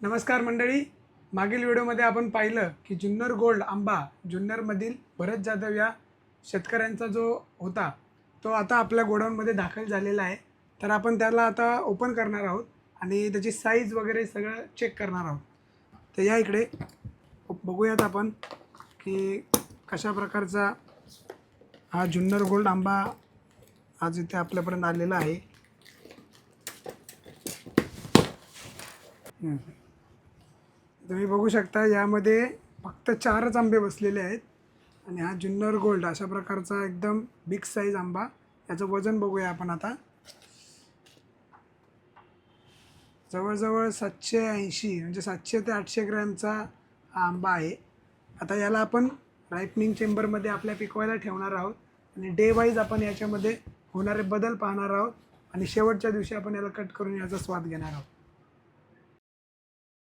नमस्कार मंडळी, मागील व्हिडिओमध्ये आपण पाहिलं की जुन्नर गोल्ड आंबा जुन्नरमधील भरत जाधव या शेतकऱ्यांचा जो होता तो आता आपल्या गोडाऊनमध्ये दाखल झालेला आहे. तर आपण त्याला आता ओपन करणार आहोत आणि त्याची साईज वगैरे सगळं चेक करणार आहोत. तर या इकडे बघूयात आपण की कशा प्रकारचा हा जुन्नर गोल्ड आंबा आज इथे आपल्यापर्यंत आलेला आहे. तुम्ही बघू शकता यामध्ये फक्त 4च आंबे बसलेले आहेत आणि हा जुन्नर गोल्ड अशा प्रकारचा एकदम बिग साईज आंबा. याचं वजन बघूया आपण आता. जवळजवळ 780 म्हणजे 700 ते 800 ग्रॅमचा हा आंबा आहे. आता याला आपण रायपनिंग चेंबरमध्ये आपल्या पिकवायला ठेवणार आहोत आणि डे वाईज आपण याच्यामध्ये होणारे बदल पाहणार आहोत आणि शेवटच्या दिवशी आपण याला कट करून याचा स्वाद घेणार आहोत.